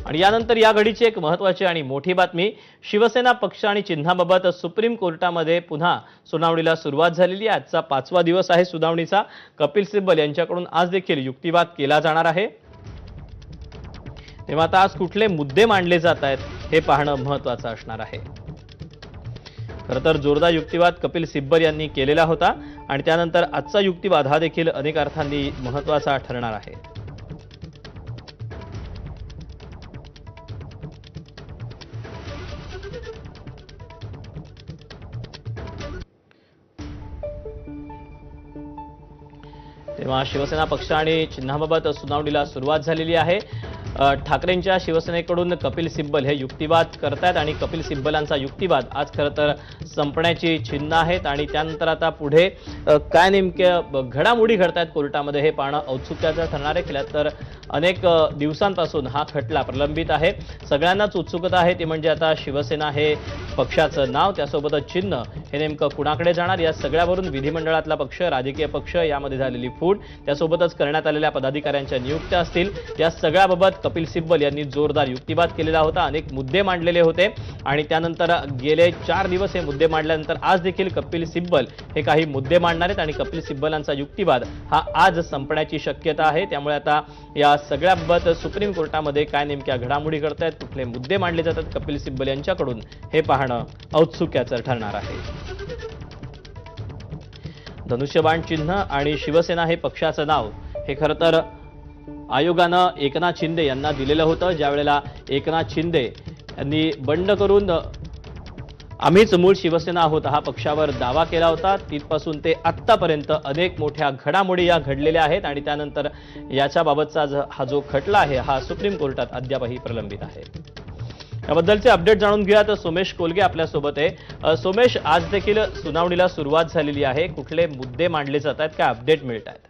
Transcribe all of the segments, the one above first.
आणि यानंतर या घडीची एक महत्त्वाची आणि मोठी बातमी, शिवसेना पक्ष आणि चिन्हाबाबत सुप्रीम कोर्टामध्ये पुन्हा सुनावणीला सुरुवात झालेली आहे। आजचा 5वा दिवस आहे सुनावणीचा। कपिल सिब्बल यांच्याकडून आज देखील युक्तिवाद केला जाणार आहे। तेव्हा आता आज कुठले मुद्दे मांडले जात आहेत हे पाहणं महत्त्वाचं असणार आहे। खरं तर जोरदार युक्तिवाद कपिल सिब्बल यांनी केलेला होता आणि त्यानंतर आजचा युक्तिवाद हा देखील अनेक अर्थांनी महत्त्वाचा ठरणार आहे। तेव्हा शिवसेना पक्ष आणि चिन्हाबाबत सुनावणीला सुरुवात झालेली आहे। ठाकरेंच्या शिवसेनेकडून कपिल सिब्बल हे युक्तिवाद करतात आणि कपिल सिब्बलांचा युक्तिवाद आज खरं तर संपण्याची चिन्ह आहेत आणि त्यानंतर आता पुढे काय नेमक्या घडामोडी घडतायत कोर्टामध्ये हे पाहणं औत्सुक्याचं ठरणार आहे। खरं तर अनेक दिवसांपासून हा खटला प्रलंबित आहे। सगळ्यांनाच उत्सुकता आहे ती म्हणजे आता शिवसेना हे पक्षाचं नाव त्यासोबतच चिन्ह हे नेमकं कुणाकडे जाणार, या सगळ्यावरून विधिमंडळातला पक्ष, राजकीय पक्ष यामध्ये झालेली फूट, त्यासोबतच करण्यात आलेल्या पदाधिकाऱ्यांच्या नियुक्त्या असतील, या सगळ्याबाबत कपिल सिब्बल यांनी जोरदार युक्तिवाद केलेला होता। अनेक मुद्दे मांडलेले होते आणि त्यानंतर गेले 4 दिवस हे मुद्दे मांडल्यानंतर आज देखील कपिल सिब्बल हे काही मुद्दे मांडणार आहेत आणि कपिल सिब्बलांचा युक्तिवाद हा आज संपण्याची शक्यता आहे। त्यामुळे आता या सगळ्याबाबत सुप्रीम कोर्टामध्ये काय नेमक्या घडामोडी घडतायत, कुठले मुद्दे मांडले जातात कपिल सिब्बल यांच्याकडून हे पाहणं औत्सुक्याचं ठरणार आहे। धनुष्यबाण चिन्ह आणि शिवसेना हे पक्षाचं नाव हे खरं तर आयोगानं एकनाथ शिंदे यांना दिलेलं होतं। ज्यावेळेला एकनाथ शिंदे यांनी बंड करून आम्हीच मूळ शिवसेना आहोत हा पक्षावर दावा केला होता, तिथपासून ते आत्तापर्यंत अनेक मोठ्या घडामोडी या घडलेल्या आहेत आणि त्यानंतर याच्याबाबतचा हा जो खटला आहे हा सुप्रीम कोर्टात अद्यापही प्रलंबित आहे। याबद्दलचे अपडेट जाणून घेऊया तर सोमेश कोलगे आपल्यासोबत आहे। सोमेश, आज देखील सुनावणीला सुरुवात झालेली आहे, कुठले मुद्दे मांडले जात आहेत, काय अपडेट मिळत आहेत?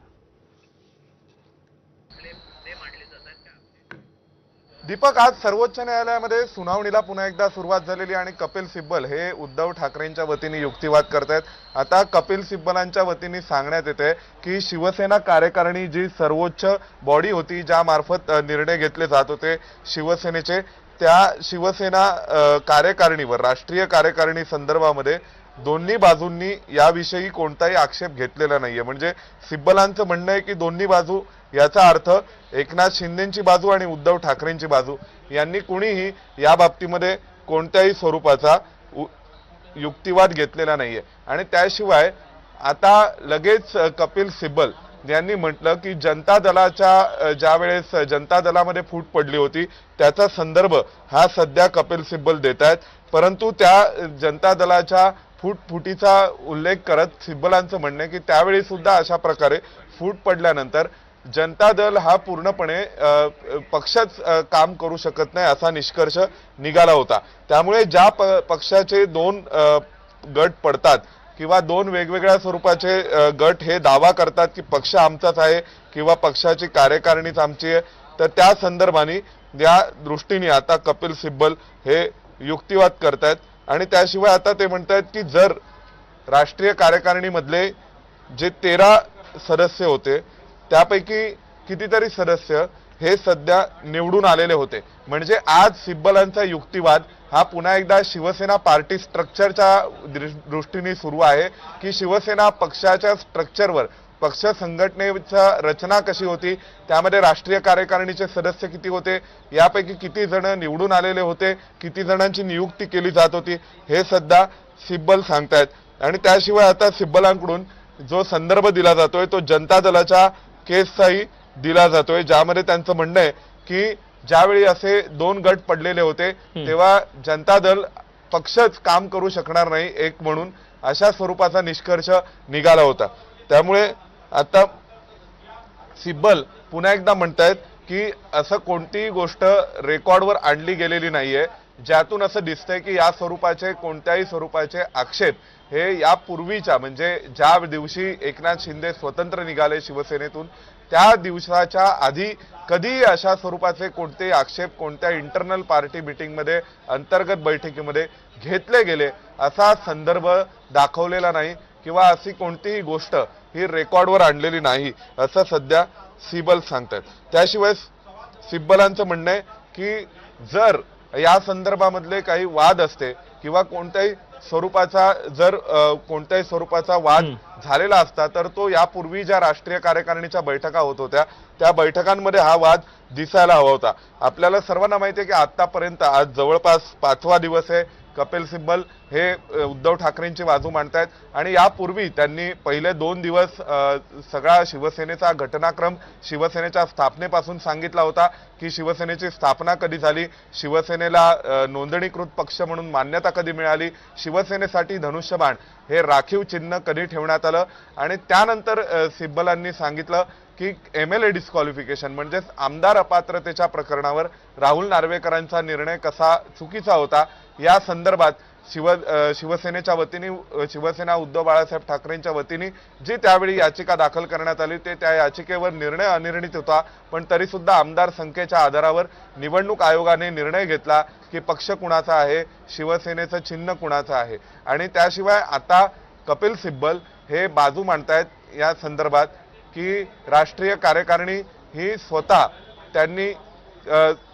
दीपक, आज सर्वोच्च न्यायालयामध्ये सुनावणीला पुन्हा एकदा सुरुवात झालेली आणि कपिल सिब्बल हे उद्धव ठाकरेंच्या वतीने युक्तिवाद करतायत। आता कपिल सिब्बलांच्या वतीने सांगण्यात येते की शिवसेना कार्यकारिणी जी सर्वोच्च बॉडी होती ज्या मार्फत निर्णय घेतले जात होते शिवसेनेचे, त्या शिवसेना कार्यकारिणीवर, राष्ट्रीय कार्यकारिणी संदर्भामध्ये दोन्ही बाजूंनी याविषयी कोणताही आक्षेप घेतलेला नाहीये। म्हणजे सिब्बलांचं म्हणणं आहे की दोन्ही बाजू, याचा अर्थ एकनाथ शिंदेंची बाजू आणि उद्धव ठाकरेंची बाजू यांनी कुणीही या बाबतीमध्ये कोणत्याही स्वरूपाचा युक्तिवाद घेतलेला नाहीये। आणि त्याशिवाय आता लगेच कपिल सिब्बल यांनी म्हटलं की जनता दलाच्या ज्यावेळेस जनता दलामध्ये फूट पडली होती त्याचा संदर्भ हा सध्या कपिल सिब्बल देत आहेत, परंतु त्या जनता दलाच्या फुटीचा उल्लेख करत सिब्बलांचं म्हणणं आहे की त्यावेळी सुद्धा अशा प्रकारे फूट पडल्यानंतर जनता दल हा पूर्णपणे पक्षच काम करू शकत नाही असा निष्कर्ष निघाला होता। त्यामुळे ज्या पक्षाचे 2 गट पडतात किंवा 2 वेगवेगळ्या स्वरूपाचे गट हे दावा करतात की पक्ष आमचाच आहे किंवा पक्षाची कार्यकारिणीच आमची आहे, तर त्या संदर्भाने या दृष्टीने आता कपिल सिब्बल हे युक्तिवाद करतायत। आणि त्याशिवाय आता ते म्हणतायत की जर राष्ट्रीय कार्यकारिणीमधले जे 13 सदस्य होते त्यापैकी कितीतरी सदस्य हे सध्या निवडून आलेले होते, म्हणजे आज सिब्बलांचा युक्तिवाद हा पुन्हा एकदा शिवसेना पार्टी स्ट्रक्चरच्या दृष्टीने सुरू आहे की शिवसेना पक्षाच्या स्ट्रक्चरवर, पक्ष संघटनेचा रचना कशी होती, त्यामध्ये राष्ट्रीय कार्यकारिणीचे सदस्य किती होते, यापैकी किती जण निवडून आलेले होते, किती जणांची नियुक्ती केली जात होती, हे सध्या सिब्बल सांगतायत। आणि त्याशिवाय आता सिब्बलांकडून जो संदर्भ दिला जातोय तो जनता दलाच्या केसचाही दिला जातोय, ज्यामध्ये त्यांचं म्हणणं आहे की ज्यावेळी असे 2 गट पडलेले होते तेव्हा जनता दल पक्षच काम करू शकणार नाही एक म्हणून, अशा स्वरूपाचा निष्कर्ष निघाला होता। त्यामुळे आता सिब्बल पुन्हा एकदा म्हणतायत की असं कोणतीही गोष्ट रेकॉर्डवर आणली गेलेली नाहीये ज्यातून असं दिसतंय की या स्वरूपाचे कोणत्याही स्वरूपाचे आक्षेप हे यापूर्वीच्या, म्हणजे ज्या दिवशी एकनाथ शिंदे स्वतंत्र निघाले शिवसेनेतून त्या दिवसाच्या आधी कधी अशा स्वरूपाचे कोणते आक्षेप कोणत्या इंटरनल पार्टी मीटिंगमध्ये, अंतर्गत बैठकीमध्ये घेतले गेले असा संदर्भ दाखवलेला नाही किंवा अशी कोणतीही गोष्ट ही रेकॉर्डवर आणलेली नाही असं सध्या सिब्बल सांगतात। त्याशिवाय सिब्बलांचं म्हणणं आहे की जर या संदर्भामधले काही वाद असते किंवा कोणत्याही स्वरूपाचा वाद झालेला असता तर तो यापूर्वी ज्या राष्ट्रीय कार्यकारिणीच्या बैठका होत होत्या त्या बैठकांमध्ये हा वाद दिसायला हवा होता. आपल्याला सर्वांना माहिती आहे की आतापर्यंत आज जवळपास 5वा दिवस आहे. कपिल सिब्बल हे उद्धव ठाकरेंची बाजू मांडतायत आणि यापूर्वी त्यांनी पहिले 2 दिवस सगळा शिवसेनेचा घटनाक्रम शिवसेनेच्या स्थापनेपासून सांगितला होता की शिवसेनेची स्थापना कधी झाली, शिवसेनेला नोंदणीकृत पक्ष म्हणून मान्यता कधी मिळाली, शिवसेनेसाठी धनुष्यबाण हे राखीव चिन्ह कधी ठेवण्यात आलं आणि त्यानंतर सिब्बलांनी सांगितलं की MLA डिस्क्वालिफिकेशन म्हणजेच आमदार अपात्रतेच्या प्रकरणावर राहुल नार्वेकरांचा निर्णय कसा चुकीचा होता या संदर्भात शिवसेनेच्या वतीने शिवसेना उद्धव बाळासाहेब ठाकरेंच्या वतीने जी त्यावेळी याचिका दाखल करण्यात आली ते त्या याचिकेवर निर्णय अनिर्णित होता. पण तरी सुद्धा आमदार संख्येच्या आधारावर निवडणूक आयोगाने निर्णय घेतला की पक्ष कुणाचा आहे, शिवसेनेचं चिन्ह कुणाचं आहे आणि त्याशिवाय आता कपिल सिब्बल हे बाजू मांडतायत या संदर्भात की राष्ट्रीय कार्यकारिणी ही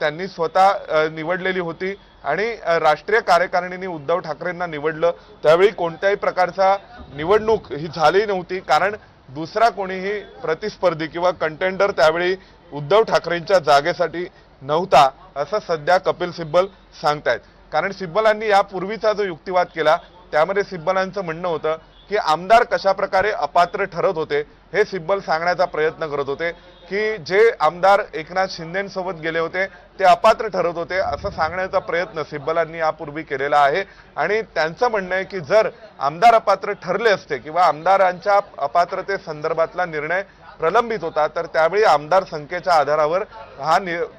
त्यांनी स्वतः निवडलेली होती आणि राष्ट्रीय कार्यकारिणीने उद्धव ठाकरेंना निवडलं त्यावेळी कोणत्याही प्रकारचा निवडणूक ही झाली नव्हती कारण दुसरा कोणीही प्रतिस्पर्धी किंवा कंटेंडर त्यावेळी उद्धव ठाकरेंच्या जागेसाठी नव्हता असं सध्या कपिल सिब्बल सांगतायत. कारण सिब्बलांनी यापूर्वीचा जो युक्तिवाद केला त्यामध्ये सिब्बलांचं म्हणणं होतं की आमदार कशा प्रकारे अपात्र ठरत होते हे सिब्बल सांगण्याचा प्रयत्न करत होते की जे आमदार एकनाथ शिंदेंसोबत गेले होते ते अपात्र ठरत होते असं सांगण्याचा प्रयत्न सिब्बलांनी यापूर्वी केलेला आहे आणि त्यांचं म्हणणं आहे की जर आमदार अपात्र ठरले असते किंवा आमदारांच्या अपात्रते संदर्भातला निर्णय प्रलंबित होता तर त्यावेळी आमदार संख्येच्या आधारावर हा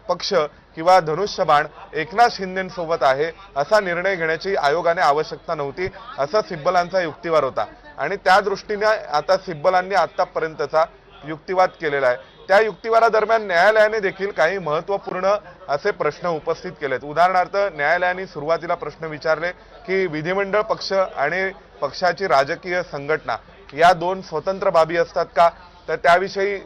पक्ष किंवा धनुष्यबाण एकनाथ शिंदेंसोबत आहे असा निर्णय घेण्याची आयोगाने आवश्यकता नव्हती असा सिब्बलांचा युक्तिवाद होता आणि त्या दृष्टीने आता सिब्बलांनी आतापर्यंतचा युक्तिवाद केलेला आहे. त्या युक्तिवादादरम्यान न्यायालयाने देखील काही महत्त्वपूर्ण असे प्रश्न उपस्थित केलेत. उदाहरणार्थ न्यायालयाने सुरुवातीला प्रश्न विचारले की विधिमंडळ पक्ष आणि पक्षाची राजकीय संघटना या 2 स्वतंत्र बाबी असतात का, तर त्याविषयी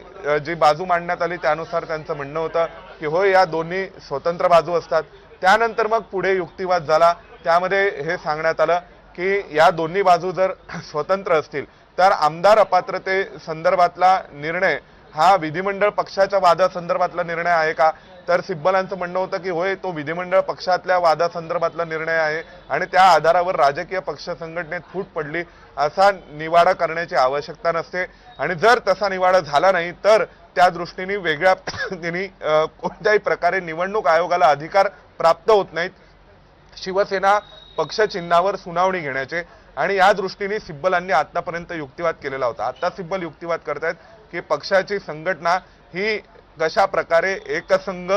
जी बाजू मांडण्यात आली त्यानुसार त्यांचं म्हणणं होतं की होय या दोन्ही स्वतंत्र बाजू असतात. त्यानंतर मग पुढे युक्तिवाद झाला त्यामध्ये हे सांगण्यात आलं की या दोन्ही बाजू जर स्वतंत्र असतील तर आमदार अपात्रते संदर्भातला निर्णय हा विधिमंडळ पक्षाच्या वादासंदर्भातला निर्णय आहे का, तर सिब्बलांचं म्हणणं होतं की होय तो विधिमंडळ पक्षातल्या वादासंदर्भातला निर्णय आहे आणि त्या आधारावर राजकीय पक्ष संघटनेत फूट पडली असा निवाडा करण्याची आवश्यकता नसते आणि जर तसा निवाडा झाला नाही तर त्या दृष्टीने वेगळ्या पद्धतीने कोणत्याही प्रकारे निवडणूक आयोगाला अधिकार प्राप्त होत नाहीत शिवसेना पक्ष चिन्हावर सुनावणी घेण्याचे आणि या दृष्टीने सिब्बलांनी आतापर्यंत युक्तिवाद केलेला होता. आता सिब्बल युक्तिवाद करतायत की पक्षाची संघटना ही कशा प्रकारे एकसंघ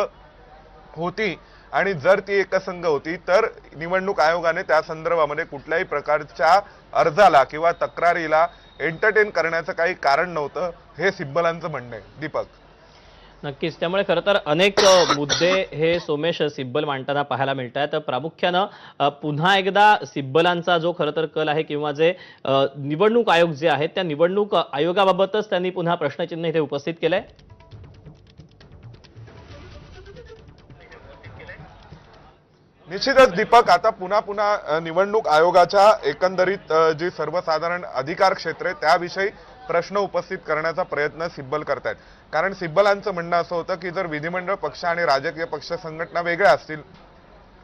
होती आणि जर ती एकसंघ होती तर निवडणूक आयोगाने त्या संदर्भामध्ये कुठल्याही प्रकारच्या अर्जाला किंवा तक्रारीला एंटरटेन करण्याचं काही कारण नव्हतं हे सिब्बलांचं म्हणणं आहे. दीपक, नक्कीच. त्यामुळे खरं तर अनेक मुद्दे हे सोमेश सिब्बल मांडताना पाहायला मिळत आहेत. प्रामुख्यानं पुन्हा एकदा सिब्बलांचा जो खरं तर कल आहे किंवा जे निवडणूक आयोग जे आहेत त्या निवडणूक आयोगाबाबतच त्यांनी पुन्हा प्रश्नचिन्ह इथे उपस्थित केलंय. निश्चितच दीपक, आता पुन्हा निवडणूक आयोगाच्या एकंदरीत जी सर्वसाधारण अधिकार क्षेत्र आहे त्याविषयी प्रश्न उपस्थित करण्याचा प्रयत्न सिब्बल करतायत. कारण सिब्बलांचं म्हणणं असं होतं की जर विधिमंडळ पक्ष आणि राजकीय पक्ष संघटना वेगळ्या असतील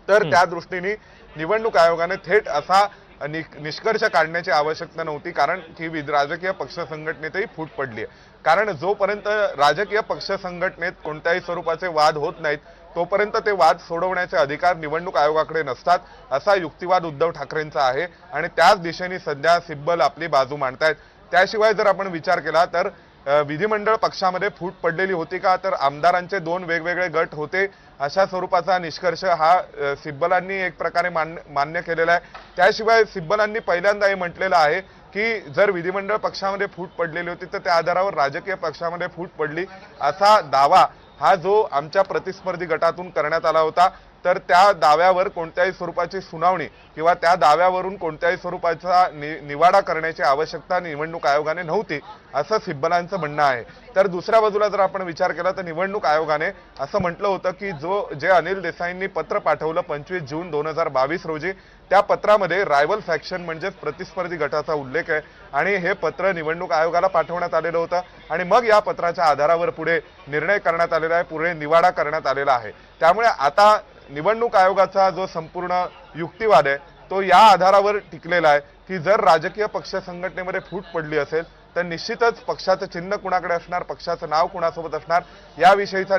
तर त्या दृष्टीने निवडणूक आयोगाने थेट असा निष्कर्ष काढण्याची आवश्यकता नव्हती कारण की राजकीय पक्ष संघटनेतही फूट पडली आहे. कारण जोपर्यंत राजकीय पक्ष संघटनेत कोणत्याही स्वरूपाचे वाद होत नाहीत तोपर्यंत ते वाद सोडवण्याचे अधिकार निवडणूक आयोगाकडे नसतात असा युक्तिवाद उद्धव ठाकरेंचा आहे आणि त्याच दिशेने सध्या सिब्बल आपली बाजू मांडतायत. त्याशिवाय जर आपण विचार केला तर विधिमंडळ पक्षामध्ये फूट पडलेली होती का, तर आमदारांचे 2 वेगवेगळे गट होते अशा स्वरूपाचा निष्कर्ष हा सिब्बलांनी एक प्रकारे मान्य केलेला आहे. त्याशिवाय सिब्बलांनी पहिल्यांदा हे म्हटलेलं आहे की जर विधिमंडळ पक्षामध्ये फूट पडलेली होती तर त्या आधारावर राजकीय पक्षामध्ये फूट पडली असा दावा हा जो आमच्या प्रतिस्पर्धी गटातून करण्यात आला होता तर त्या दाव्यावर कोणत्याही स्वरूपाची सुनावणी किंवा त्या दाव्यावरून कोणत्याही स्वरूपाचा निवाडा करण्याची आवश्यकता निवडणूक आयोगाने नव्हती, असं सिब्बलांचं म्हणणं आहे. तर दुसऱ्या बाजूला जर आपण विचार केला तर निवडणूक आयोगाने असं म्हटलं होतं की जे अनिल देसाईंनी पत्र पाठवलं 25 जून 2022 रोजी, त्या पत्रामध्ये रायव्हल फॅक्शन म्हणजेच प्रतिस्पर्धी गटाचा उल्लेख आहे आणि हे पत्र निवडणूक आयोगाला पाठवण्यात आलेलं होतं आणि मग या पत्राच्या आधारावर पुढे निर्णय करण्यात आलेला आहे, पुढे निवाडा करण्यात आलेला आहे. त्यामुळे आता निवडणूक आयोगाचा जो संपूर्ण युक्तिवाद आहे तो या आधारावर टिकलेला आहे की जर राजकीय पक्ष संघटनेमध्ये फूट पडली असेल तर निश्चितच पक्षाचं चिन्ह कुणाकडे असणार, पक्षाचं नाव कुणासोबत असणार याविषयीचा